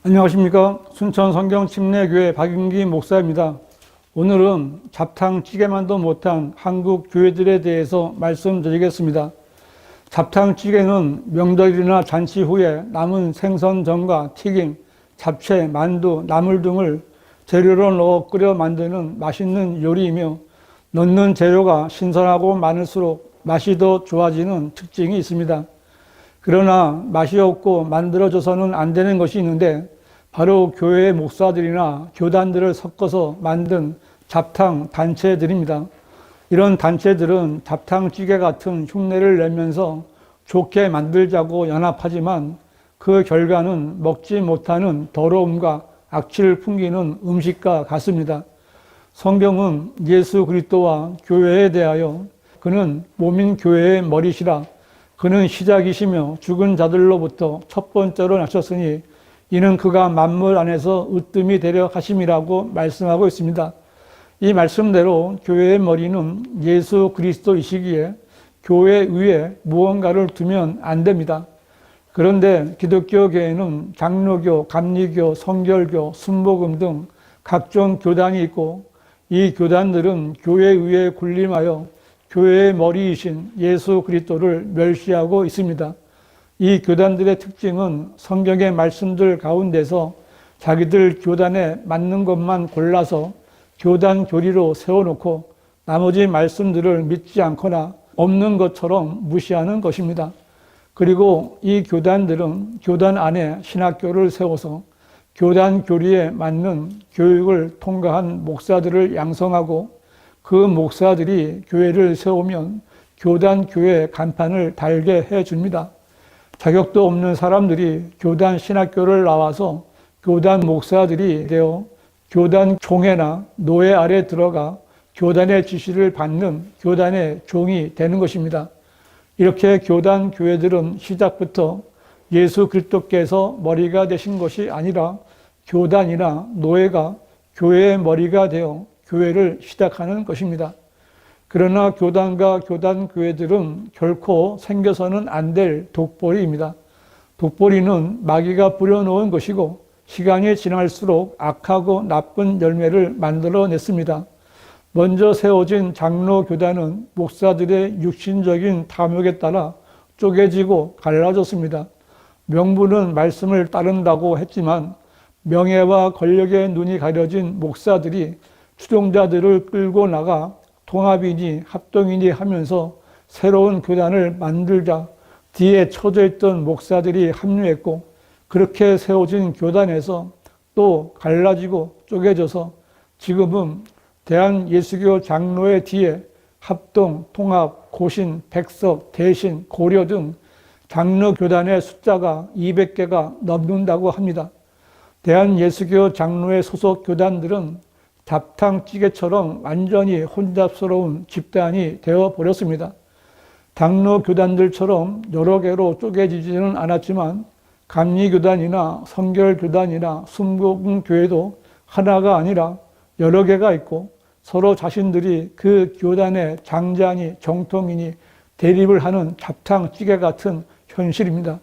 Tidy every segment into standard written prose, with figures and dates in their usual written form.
안녕하십니까. 순천 성경침례교회 박윤기 목사입니다. 오늘은 잡탕찌개만도 못한 한국 교회들에 대해서 말씀드리겠습니다. 잡탕찌개는 명절이나 잔치 후에 남은 생선전과 튀김, 잡채, 만두, 나물 등을 재료로 넣어 끓여 만드는 맛있는 요리이며 넣는 재료가 신선하고 많을수록 맛이 더 좋아지는 특징이 있습니다. 그러나 맛이 없고 만들어져서는 안 되는 것이 있는데 바로 교회 목사들이나 교단들을 섞어서 만든 잡탕 단체들입니다. 이런 단체들은 잡탕찌개 같은 흉내를 내면서 좋게 만들자고 연합하지만 그 결과는 먹지 못하는 더러움과 악취를 풍기는 음식과 같습니다. 성경은 예수 그리스도와 교회에 대하여 그는 몸인 교회의 머리시라, 그는 시작이시며 죽은 자들로부터 첫 번째로 나셨으니 이는 그가 만물 안에서 으뜸이 되려 하심이라고 말씀하고 있습니다. 이 말씀대로 교회의 머리는 예수 그리스도이시기에 교회 위에 무언가를 두면 안 됩니다. 그런데 기독교 교회는 장로교, 감리교, 성결교, 순복음 등 각종 교단이 있고 이 교단들은 교회 위에 군림하여 교회의 머리이신 예수 그리스도를 멸시하고 있습니다. 이 교단들의 특징은 성경의 말씀들 가운데서 자기들 교단에 맞는 것만 골라서 교단 교리로 세워놓고 나머지 말씀들을 믿지 않거나 없는 것처럼 무시하는 것입니다. 그리고 이 교단들은 교단 안에 신학교를 세워서 교단 교리에 맞는 교육을 통과한 목사들을 양성하고 그 목사들이 교회를 세우면 교단 교회 간판을 달게 해줍니다. 자격도 없는 사람들이 교단 신학교를 나와서 교단 목사들이 되어 교단 총회나 노회 아래 들어가 교단의 지시를 받는 교단의 종이 되는 것입니다. 이렇게 교단 교회들은 시작부터 예수 그리스도께서 머리가 되신 것이 아니라 교단이나 노회가 교회의 머리가 되어 교회를 시작하는 것입니다. 그러나 교단과 교단 교회들은 결코 생겨서는 안 될 독보리입니다. 독보리는 마귀가 뿌려놓은 것이고 시간이 지날수록 악하고 나쁜 열매를 만들어냈습니다. 먼저 세워진 장로 교단은 목사들의 육신적인 탐욕에 따라 쪼개지고 갈라졌습니다. 명분은 말씀을 따른다고 했지만 명예와 권력에 눈이 가려진 목사들이 추종자들을 끌고 나가 통합이니 합동이니 하면서 새로운 교단을 만들자 뒤에 쳐져 있던 목사들이 합류했고 그렇게 세워진 교단에서 또 갈라지고 쪼개져서 지금은 대한예수교 장로의 뒤에 합동, 통합, 고신, 백석, 대신, 고려 등 장로 교단의 숫자가 200개가 넘는다고 합니다. 대한예수교 장로의 소속 교단들은 잡탕찌개처럼 완전히 혼잡스러운 집단이 되어버렸습니다. 장로 교단들처럼 여러 개로 쪼개지지는 않았지만 감리교단이나 성결교단이나 순복음교회도 하나가 아니라 여러 개가 있고 서로 자신들이 그 교단의 장장이 정통이니 대립을 하는 잡탕찌개 같은 현실입니다.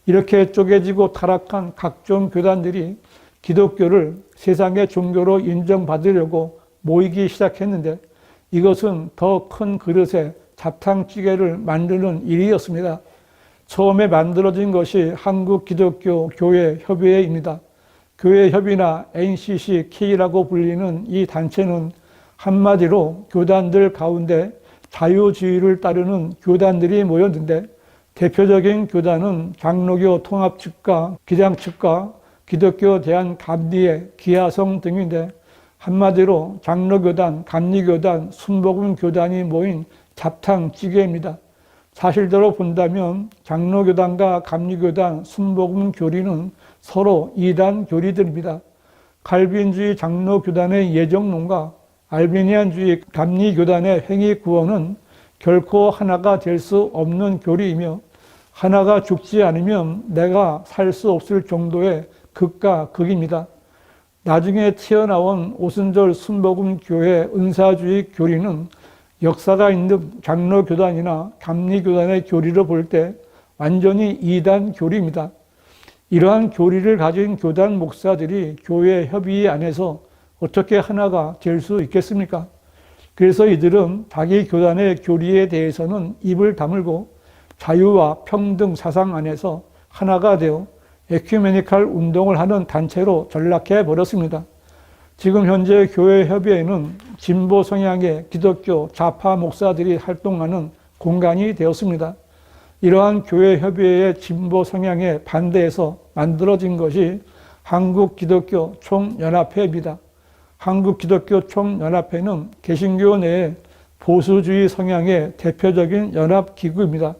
이렇게 쪼개지고 타락한 각종 교단들이 기독교를 세상의 종교로 인정받으려고 모이기 시작했는데 이것은 더 큰 그릇에 잡탕찌개를 만드는 일이었습니다. 처음에 만들어진 것이 한국기독교 교회협의회입니다. 교회협의나 NCCK라고 불리는 이 단체는 한마디로 교단들 가운데 자유주의를 따르는 교단들이 모였는데 대표적인 교단은 장로교 통합 측과 기장 측과 기독교 대한감리회, 기하성 등인데 한마디로 장로교단, 감리교단, 순복음교단이 모인 잡탕찌개입니다. 사실대로 본다면 장로교단과 감리교단, 순복음교리는 서로 이단 교리들입니다. 칼빈주의 장로교단의 예정론과 알비니안주의 감리교단의 행위구원은 결코 하나가 될 수 없는 교리이며 하나가 죽지 않으면 내가 살 수 없을 정도의 극과 극입니다. 나중에 튀어나온 오순절 순복음교회 은사주의 교리는 역사가 있는 장로교단이나 감리교단의 교리를 볼 때 완전히 이단 교리입니다. 이러한 교리를 가진 교단 목사들이 교회 협의 안에서 어떻게 하나가 될 수 있겠습니까? 그래서 이들은 자기 교단의 교리에 대해서는 입을 다물고 자유와 평등 사상 안에서 하나가 되어 에큐메니칼 운동을 하는 단체로 전락해 버렸습니다. 지금 현재 교회 협의회는 진보 성향의 기독교 좌파 목사들이 활동하는 공간이 되었습니다. 이러한 교회 협의회의 진보 성향에 반대해서 만들어진 것이 한국기독교 총연합회입니다. 한국기독교 총연합회는 개신교 내에 보수주의 성향의 대표적인 연합기구입니다.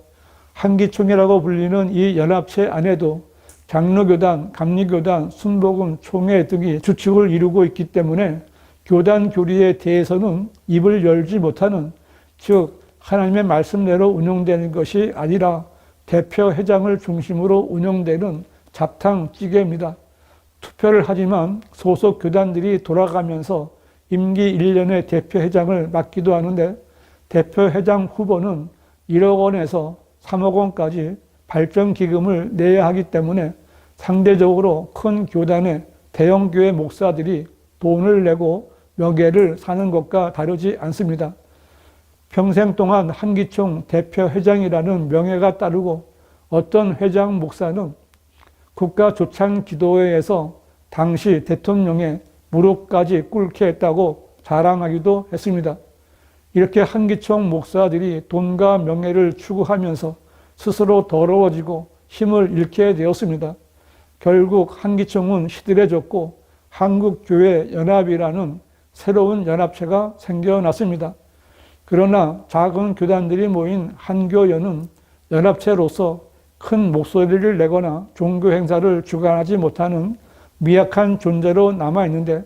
한기총이라고 불리는 이 연합체 안에도 장로교단, 감리교단, 순복음, 총회 등이 주축을 이루고 있기 때문에 교단 교리에 대해서는 입을 열지 못하는, 즉 하나님의 말씀대로 운영되는 것이 아니라 대표 회장을 중심으로 운영되는 잡탕찌개입니다. 투표를 하지만 소속 교단들이 돌아가면서 임기 1년의 대표 회장을 맡기도 하는데 대표 회장 후보는 1억 원에서 3억 원까지 발전기금을 내야 하기 때문에 상대적으로 큰 교단의 대형교회 목사들이 돈을 내고 명예를 사는 것과 다르지 않습니다. 평생 동안 한기총 대표 회장이라는 명예가 따르고 어떤 회장 목사는 국가조창기도회에서 당시 대통령의 무릎까지 꿇게 했다고 자랑하기도 했습니다. 이렇게 한기총 목사들이 돈과 명예를 추구하면서 스스로 더러워지고 힘을 잃게 되었습니다. 결국 한기총은 시들해졌고 한국교회연합이라는 새로운 연합체가 생겨났습니다. 그러나 작은 교단들이 모인 한교연은 연합체로서 큰 목소리를 내거나 종교 행사를 주관하지 못하는 미약한 존재로 남아있는데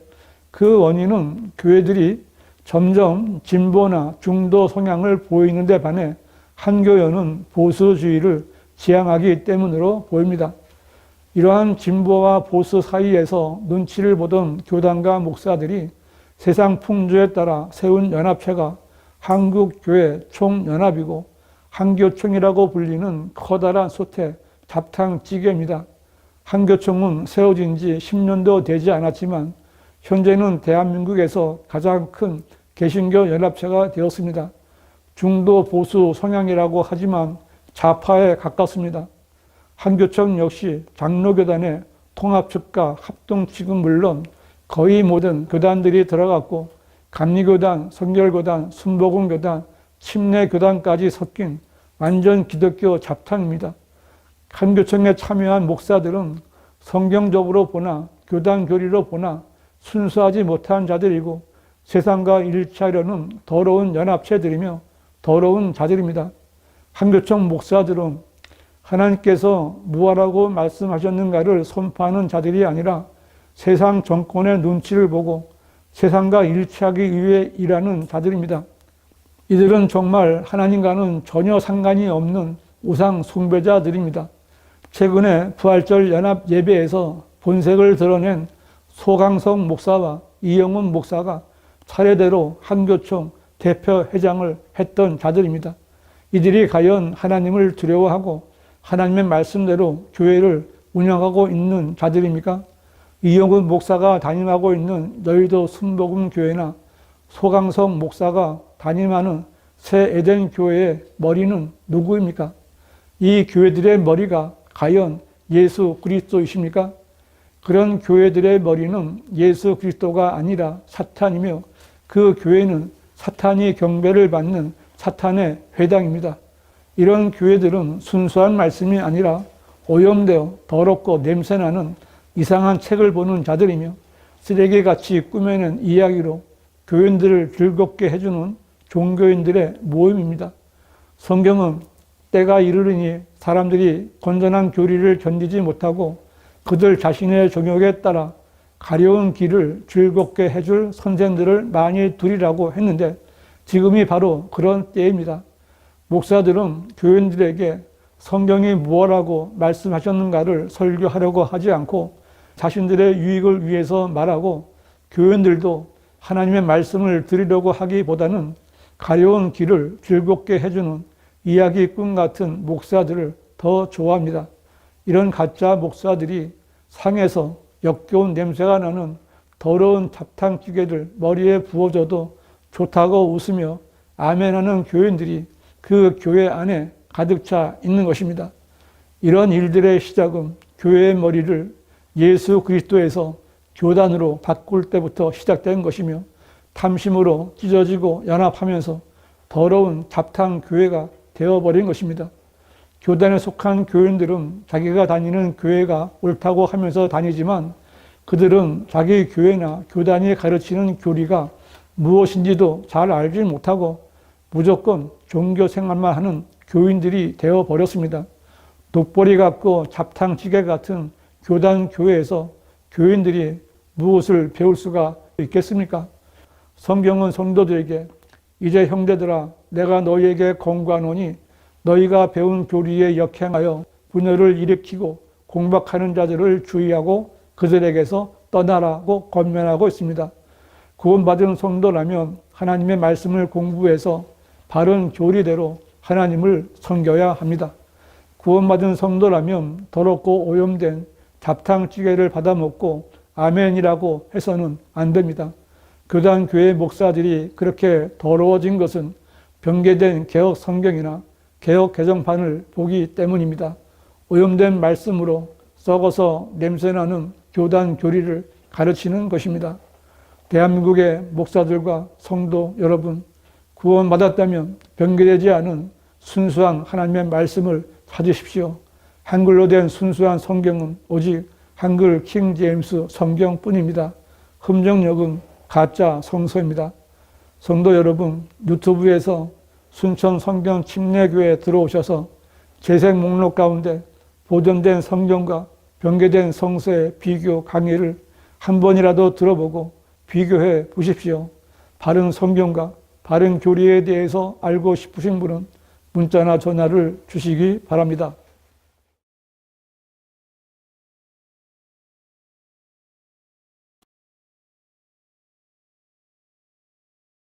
그 원인은 교회들이 점점 진보나 중도 성향을 보이는 데 반해 한교연은 보수주의를 지향하기 때문으로 보입니다. 이러한 진보와 보수 사이에서 눈치를 보던 교단과 목사들이 세상 풍조에 따라 세운 연합체가 한국교회 총연합이고 한교총이라고 불리는 커다란 솥의 잡탕찌개입니다. 한교총은 세워진 지 10년도 되지 않았지만 현재는 대한민국에서 가장 큰 개신교 연합체가 되었습니다. 중도 보수 성향이라고 하지만 좌파에 가깝습니다. 한교총 역시 장로교단의 통합측과 합동측은 물론 거의 모든 교단들이 들어갔고 감리교단, 성결교단, 순복음교단, 침례교단까지 섞인 완전 기독교 잡탕입니다. 한교총에 참여한 목사들은 성경적으로 보나 교단 교리로 보나 순수하지 못한 자들이고 세상과 일치하려는 더러운 연합체들이며 더러운 자들입니다. 한교총 목사들은 하나님께서 무엇라고 말씀하셨는가를 선포하는 자들이 아니라 세상 정권의 눈치를 보고 세상과 일치하기 위해 일하는 자들입니다. 이들은 정말 하나님과는 전혀 상관이 없는 우상 숭배자들입니다. 최근에 부활절 연합 예배에서 본색을 드러낸 소강성 목사와 이영훈 목사가 차례대로 한교총 대표 회장을 했던 자들입니다. 이들이 과연 하나님을 두려워하고 하나님의 말씀대로 교회를 운영하고 있는 자들입니까? 이영훈 목사가 담임하고 있는 여의도 순복음교회나 소강성 목사가 담임하는 새 에덴 교회의 머리는 누구입니까? 이 교회들의 머리가 과연 예수 그리스도이십니까? 그런 교회들의 머리는 예수 그리스도가 아니라 사탄이며 그 교회는 사탄이 경배를 받는 사탄의 회당입니다. 이런 교회들은 순수한 말씀이 아니라 오염되어 더럽고 냄새나는 이상한 책을 보는 자들이며 쓰레기같이 꾸며낸 이야기로 교인들을 즐겁게 해주는 종교인들의 모임입니다. 성경은 때가 이르르니 사람들이 건전한 교리를 견디지 못하고 그들 자신의 정욕에 따라 가려운 길을 즐겁게 해줄 선생들을 많이 두리라고 했는데 지금이 바로 그런 때입니다. 목사들은 교인들에게 성경이 무엇라고 말씀하셨는가를 설교하려고 하지 않고 자신들의 유익을 위해서 말하고 교인들도 하나님의 말씀을 들으려고 하기보다는 가려운 길을 즐겁게 해주는 이야기꾼 같은 목사들을 더 좋아합니다. 이런 가짜 목사들이 상에서 역겨운 냄새가 나는 더러운 잡탕찌개들 머리에 부어줘도 좋다고 웃으며 아멘하는 교인들이 그 교회 안에 가득 차 있는 것입니다. 이런 일들의 시작은 교회의 머리를 예수 그리스도에서 교단으로 바꿀 때부터 시작된 것이며 탐심으로 찢어지고 연합하면서 더러운 잡탕 교회가 되어버린 것입니다. 교단에 속한 교인들은 자기가 다니는 교회가 옳다고 하면서 다니지만 그들은 자기 교회나 교단이 가르치는 교리가 무엇인지도 잘 알지 못하고 무조건 종교 생활만 하는 교인들이 되어버렸습니다. 독보리 같고 잡탕찌개 같은 교단 교회에서 교인들이 무엇을 배울 수가 있겠습니까? 성경은 성도들에게 이제 형제들아 내가 너희에게 권고하노니 너희가 배운 교리에 역행하여 분열을 일으키고 공박하는 자들을 주의하고 그들에게서 떠나라고 권면하고 있습니다. 구원받은 성도라면 하나님의 말씀을 공부해서 바른 교리대로 하나님을 섬겨야 합니다. 구원받은 성도라면 더럽고 오염된 잡탕찌개를 받아먹고 아멘이라고 해서는 안 됩니다. 교단 교회 목사들이 그렇게 더러워진 것은 변개된 개혁 성경이나 개혁 개정판을 보기 때문입니다. 오염된 말씀으로 썩어서 냄새나는 교단 교리를 가르치는 것입니다. 대한민국의 목사들과 성도 여러분, 구원받았다면 변개되지 않은 순수한 하나님의 말씀을 찾으십시오. 한글로 된 순수한 성경은 오직 한글 킹 제임스 성경뿐입니다. 흠정역은 가짜 성서입니다. 성도 여러분, 유튜브에서 순천 성경 침례교회에 들어오셔서 재생 목록 가운데 보존된 성경과 변개된 성서의 비교 강의를 한 번이라도 들어보고 비교해 보십시오. 바른 성경과 바른 교리에 대해서 알고 싶으신 분은 문자나 전화를 주시기 바랍니다.